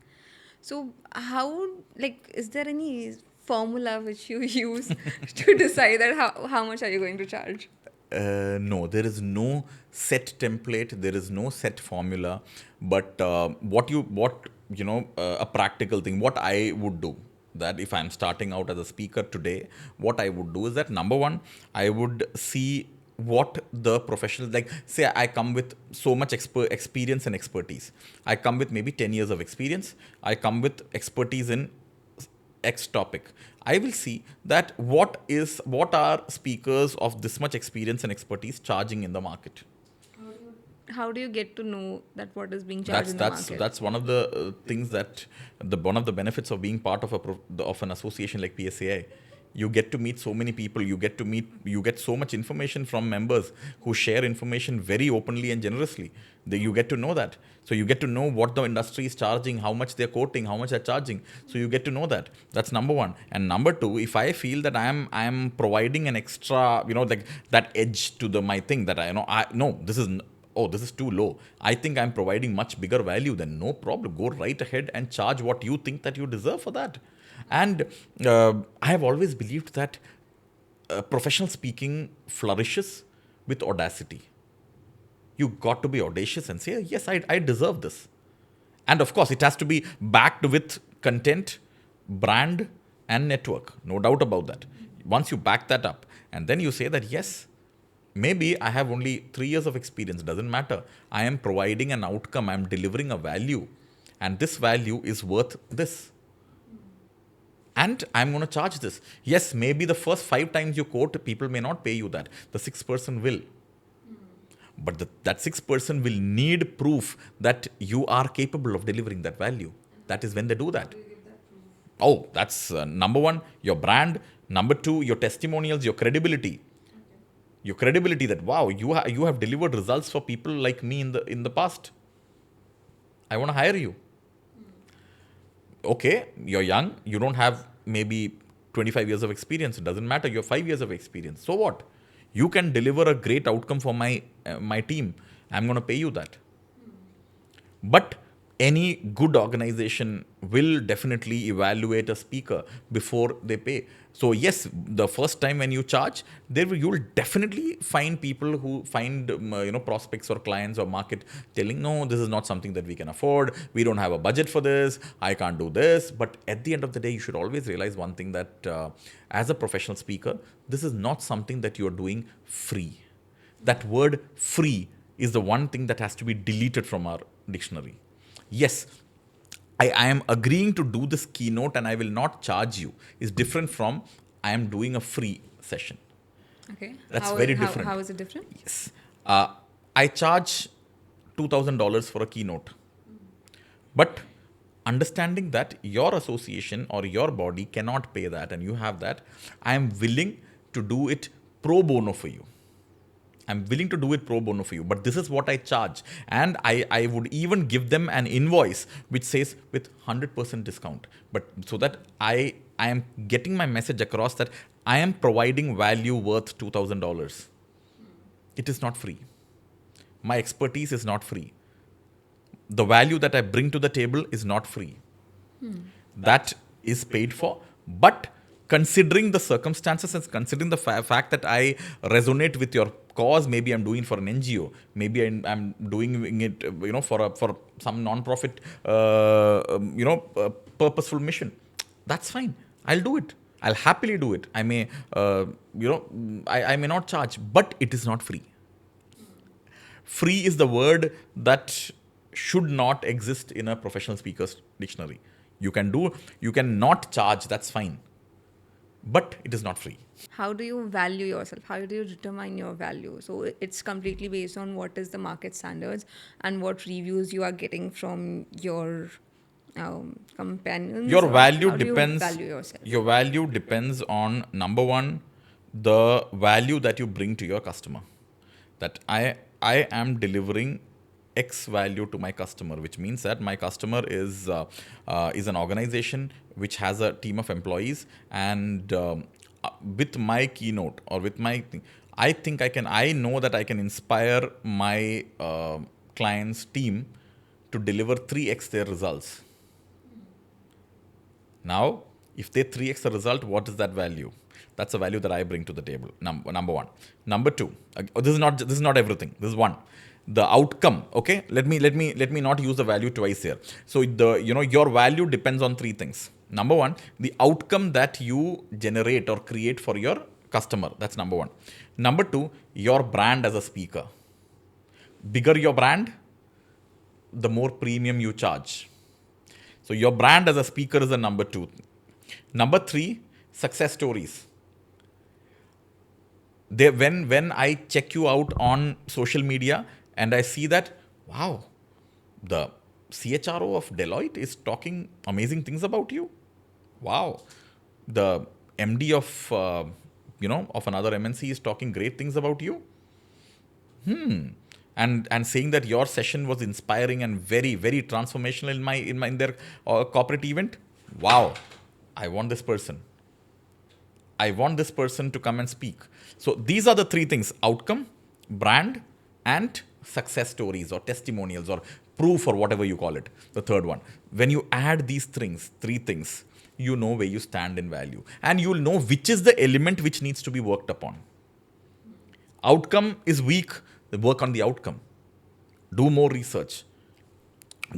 So how, like, is there any formula which you use to decide that how much are you going to charge? No, there is no set template. There is no set formula. But a practical thing. What I would do, that if I'm starting out as a speaker today, what I would do is that number one, I would see what the professionals, like say I come with so much experience and expertise. I come with maybe 10 years of experience. I come with expertise in X topic. I will see that what are speakers of this much experience and expertise charging in the market. How do you get to know that what is being charged in the market? That's one of the things that one of the benefits of being part of of an association like PSAI. You get to meet so many people. You get so much information from members who share information very openly and generously. You get to know that. So you get to know what the industry is charging, how much they're quoting, how much they're charging. So you get to know that. That's number one. And number two, if I feel that I am providing an extra, like that edge to my thing, that I no, this is, oh, this is too low. I think I'm providing much bigger value. Then no problem. Go right ahead and charge what you think that you deserve for that. And I have always believed that professional speaking flourishes with audacity. You got to be audacious and say, yes, I deserve this. And of course, it has to be backed with content, brand, and network. No doubt about that. Once you back that up, and then you say that, yes, maybe I have only 3 years of experience, doesn't matter. I am providing an outcome, I'm delivering a value, and this value is worth this. And I'm going to charge this. Yes, maybe the first 5 times you quote, people may not pay you that. The sixth person will. But that sixth person will need proof that you are capable of delivering that value. That is when they do that. Oh, that's number one, your brand. Number two, your testimonials, your credibility. Your credibility that, wow, you have delivered results for people like me in the past. I want to hire you. Okay, you're young, you don't have maybe 25 years of experience. It doesn't matter, you have 5 years of experience. So what? You can deliver a great outcome for my team. I'm going to pay you that. But any good organization will definitely evaluate a speaker before they pay. So yes, the first time when you charge, you will definitely find people who find prospects or clients or market telling, no, this is not something that we can afford. We don't have a budget for this. I can't do this. But at the end of the day, you should always realize one thing, that as a professional speaker, this is not something that you are doing free. That word free is the one thing that has to be deleted from our dictionary. Yes, I am agreeing to do this keynote and I will not charge you is different from I am doing a free session. Okay. That's very different. How is it different? Yes. I charge $2,000 for a keynote. But understanding that your association or your body cannot pay that and you have that, I am willing to do it pro bono for you. I'm willing to do it pro bono for you, but this is what I charge. And I would even give them an invoice which says with 100% discount. But so that I am getting my message across that I am providing value worth $2,000. It is not free. My expertise is not free. The value that I bring to the table is not free. That is paid for, but considering the circumstances and considering the fact that I resonate with your cause, maybe I'm doing it for an NGO, maybe I'm doing it, for some non-profit, purposeful mission. That's fine. I'll do it. I'll happily do it. I may, I may not charge, but it is not free. Free is the word that should not exist in a professional speaker's dictionary. You can not charge, that's fine. But it is not free. How do you value yourself? How do you determine your value? So it's completely based on what is the market standards and what reviews you are getting from your companions. Your value depends. You value yourself? Your value depends on, number one, the value that you bring to your customer. That I am delivering X value to my customer, which means that my customer is an organization which has a team of employees, and with my keynote or with my thing, I know that I can inspire my client's team to deliver 3x their results. Now, if they 3x the result, what is that value? That's a value that I bring to the table. Number one. Number two. This is not everything. This is one. The outcome. Okay. Let me not use the value twice here. So your value depends on 3 things. Number one, the outcome that you generate or create for your customer. That's number one. Number two, your brand as a speaker. Bigger your brand, the more premium you charge. So your brand as a speaker is the number 2. Number 3, success stories. When I check you out on social media and I see that, wow, the CHRO of Deloitte is talking amazing things about you. Wow. The MD of of another MNC is talking great things about you, and saying that your session was inspiring and very very transformational in their corporate event. Wow, I want this person. I want this person to come and speak. So these are the three things: outcome, brand, and success stories or testimonials or proof or whatever you call it. The third one. When you add these things, three things, you know where you stand in value. And you'll know which is the element which needs to be worked upon. Outcome is weak, work on the outcome. Do more research.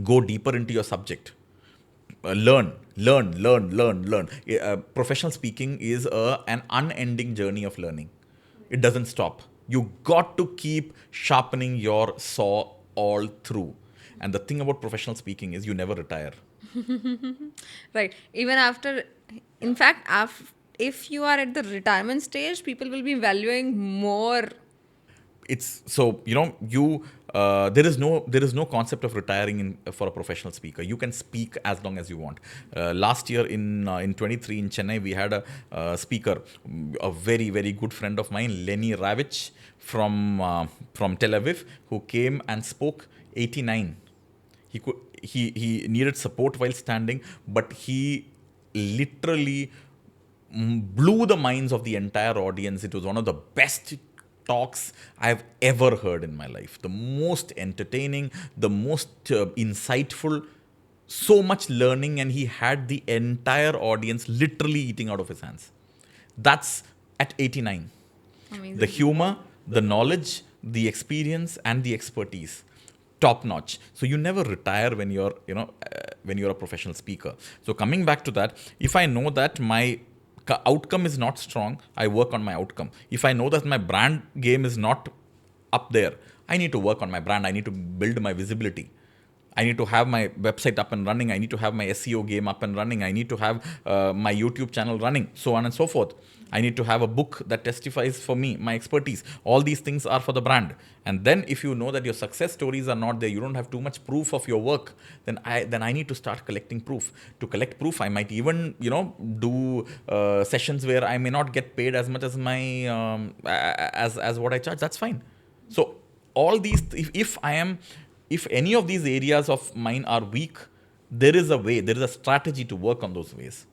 Go deeper into your subject. Learn. Professional speaking is an unending journey of learning. It doesn't stop. You got to keep sharpening your saw all through. And the thing about professional speaking is you never retire. Right. Even after, in fact, if you are at the retirement stage, people will be valuing more. It's so there is no concept of retiring for a professional speaker. You can speak as long as you want. Last year in 23 in Chennai, we had a speaker, a very very good friend of mine, Lenny Ravich from Tel Aviv, who came and spoke 89. He needed support while standing, but he literally blew the minds of the entire audience. It was one of the best talks I've ever heard in my life. The most entertaining, the most insightful, so much learning, and he had the entire audience literally eating out of his hands. That's at 89. Amazing. The humor, the knowledge, the experience, and the expertise, top notch. So you never retire when you're when you're a professional speaker. So coming back to that, if I know that my outcome is not strong, I work on my outcome. If I know that my brand game is not up there, I need to work on my brand. I need to build my visibility. I need to have my website up and running. I need to have my SEO game up and running. I need to have my YouTube channel running, so on and so forth. I need to have a book that testifies for me, my expertise. All these things are for the brand. And then if you know that your success stories are not there, you don't have too much proof of your work, then I need to start collecting proof. To collect proof, I might even, do sessions where I may not get paid as much as my, as what I charge. That's fine. So all these, if any of these areas of mine are weak, there is a way, there is a strategy to work on those ways.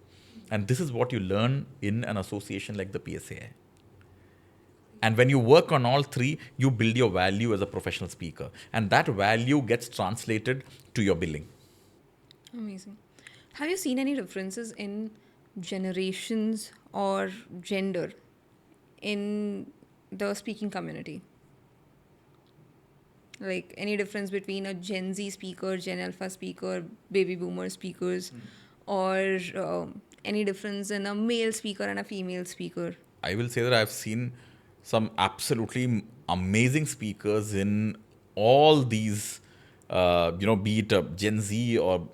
And this is what you learn in an association like the PSAI. And when you work on all three, you build your value as a professional speaker. And that value gets translated to your billing. Amazing. Have you seen any differences in generations or gender in the speaking community? Like any difference between a Gen Z speaker, Gen Alpha speaker, baby boomer speakers, or any difference in a male speaker and a female speaker? I will say that I've seen some absolutely amazing speakers in all these, be it a Gen Z or,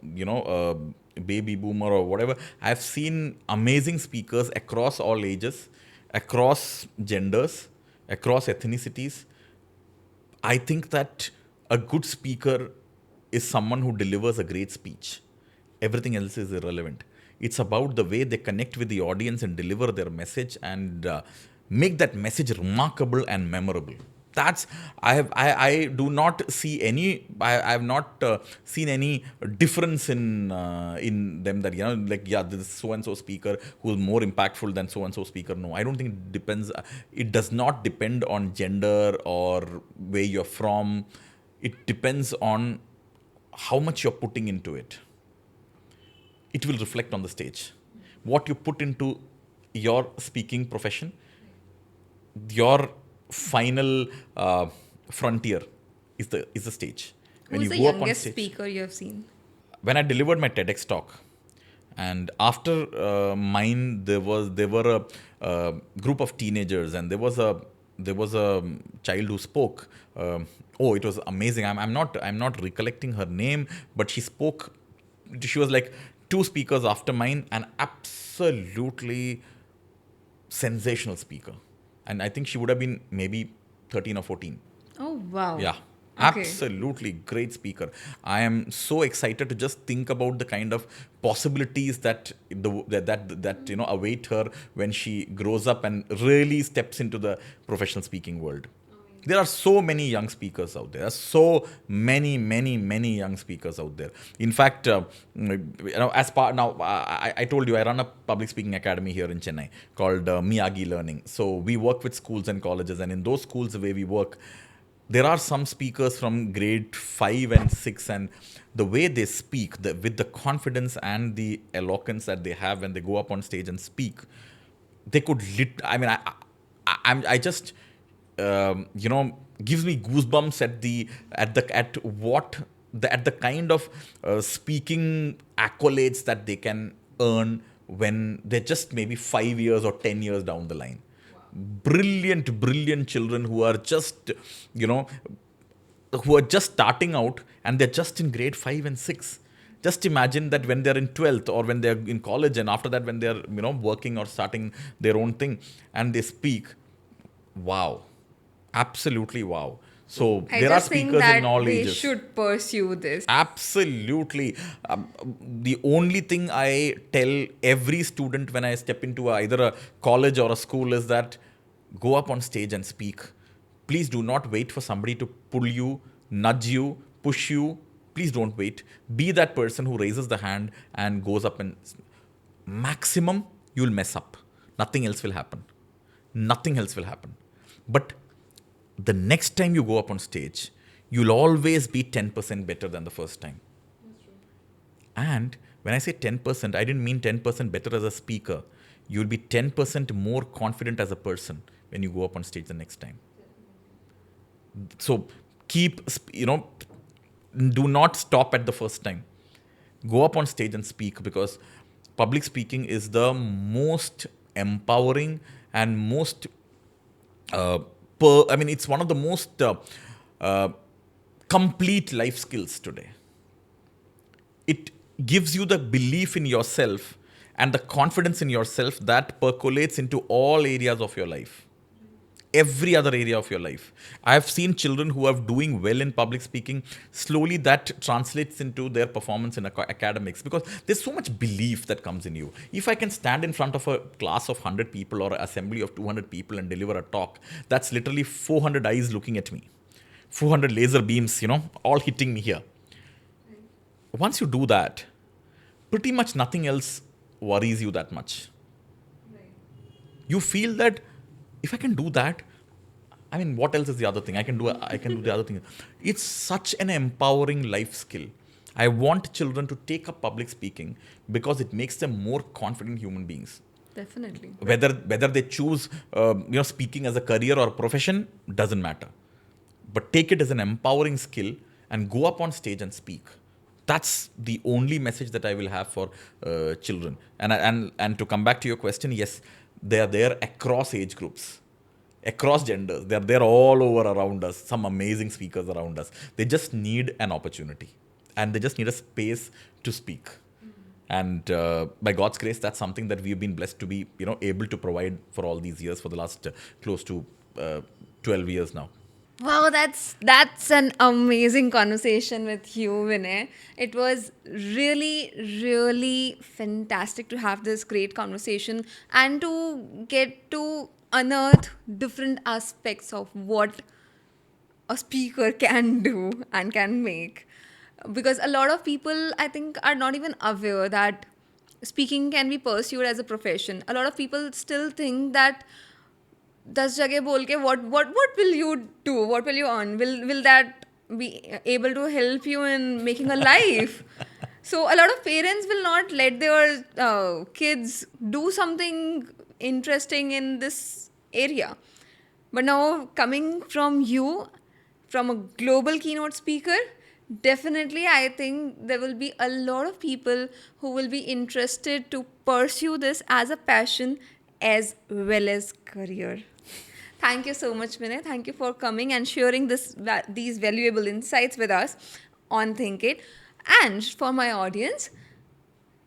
baby boomer or whatever. I've seen amazing speakers across all ages, across genders, across ethnicities. I think that a good speaker is someone who delivers a great speech. Everything else is irrelevant. It's about the way they connect with the audience and deliver their message and make that message remarkable and memorable. That's I do not see any. I have not seen any difference in them, that this so and so speaker who's more impactful than so and so speaker. No, I don't think it depends. It does not depend on gender or where you're from. It depends on how much you're putting into it. It will reflect on the stage. What you put into your speaking profession, your final frontier is the stage. Who is the youngest speaker you have seen? When I delivered my TEDx talk, and after mine, there were a group of teenagers, and there was a child who spoke. It was amazing. I'm not recollecting her name, but she spoke. She was like 2 speakers after mine, an absolutely sensational speaker. And I think she would have been maybe 13 or 14. Oh, wow. Yeah. Okay. Absolutely great speaker. I am so excited to just think about the kind of possibilities that await her when she grows up and really steps into the professional speaking world. There are so many young speakers out there. There are so many young speakers out there. In fact, as part now, I told you I run a public speaking academy here in Chennai called Miyagi Learning. So we work with schools and colleges, and in those schools, the way we work, there are some speakers from grade 5 and 6, and the way they speak, with the confidence and the eloquence that they have when they go up on stage and speak, they could I mean, I just gives me goosebumps at the kind of speaking accolades that they can earn when they're just maybe 5 years or 10 years down the line. Brilliant children who are just, you know, who are just starting out, and they're just in grade 5 and 6. Just imagine that when they're in 12th or when they're in college, and after that when they're, working or starting their own thing, and they speak. Wow. Absolutely wow. So I there are just think speakers in that all they ages. should pursue this. Absolutely. The only thing I tell every student when I step into either a college or a school is that go up on stage and speak. Please do not wait for somebody to pull you, nudge you, push you. Please don't wait. Be that person who raises the hand and goes up, and maximum you'll mess up. Nothing else will happen. Nothing else will happen. But the next time you go up on stage, you'll always be 10% better than the first time. And when I say 10%, I didn't mean 10% better as a speaker. You'll be 10% more confident as a person when you go up on stage the next time. So do not stop at the first time. Go up on stage and speak, because public speaking is the most empowering and most it's one of the most uh, complete life skills today. It gives you the belief in yourself and the confidence in yourself that percolates into all areas of your life, every other area of your life. I have seen children who are doing well in public speaking. Slowly, that translates into their performance in academics, because there's so much belief that comes in you. If I can stand in front of a class of 100 people or an assembly of 200 people and deliver a talk, that's literally 400 eyes looking at me, 400 laser beams, all hitting me here. Once you do that, pretty much nothing else worries you that much. You feel that if I can do that, I mean, what else is the other thing? I can do the other thing. It's such an empowering life skill. I want children to take up public speaking because it makes them more confident human beings. Definitely. Whether they choose speaking as a career or a profession doesn't matter, but take it as an empowering skill and go up on stage and speak. That's the only message that I will have for children. And to come back to your question, yes, they are there across age groups, across genders. They're there all over around us. Some amazing speakers around us. They just need an opportunity, and they just need a space to speak. And by God's grace, that's something that we've been blessed to be, able to provide for all these years, for the last close to 12 years now. Wow, that's an amazing conversation with you, Vinay. It was really fantastic to have this great conversation and to get to unearth different aspects of what a speaker can do and can make. Because a lot of people, I think, are not even aware that speaking can be pursued as a profession. A lot of people still think that 10 जगह बोल के what will you do, what will you earn, will that be able to help you in making a life? So a lot of parents will not let their kids do something interesting in this area. But now, coming from you, from a global keynote speaker, definitely I think there will be a lot of people who will be interested to pursue this as a passion as well as career. Thank you so much, Vinay. Thank you for coming and sharing these valuable insights with us on Think8. And for my audience,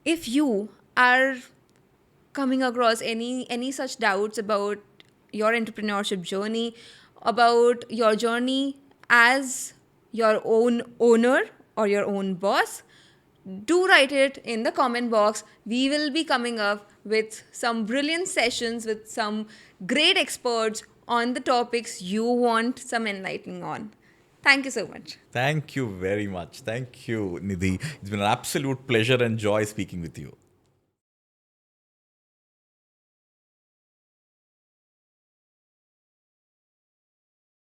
if you are coming across any such doubts about your entrepreneurship journey, about your journey as your own owner or your own boss, do write it in the comment box. We will be coming up with some brilliant sessions with some great experts on the topics you want some enlightening on. Thank you so much. Thank you very much. Thank you, Nidhi. It's been an absolute pleasure and joy speaking with you.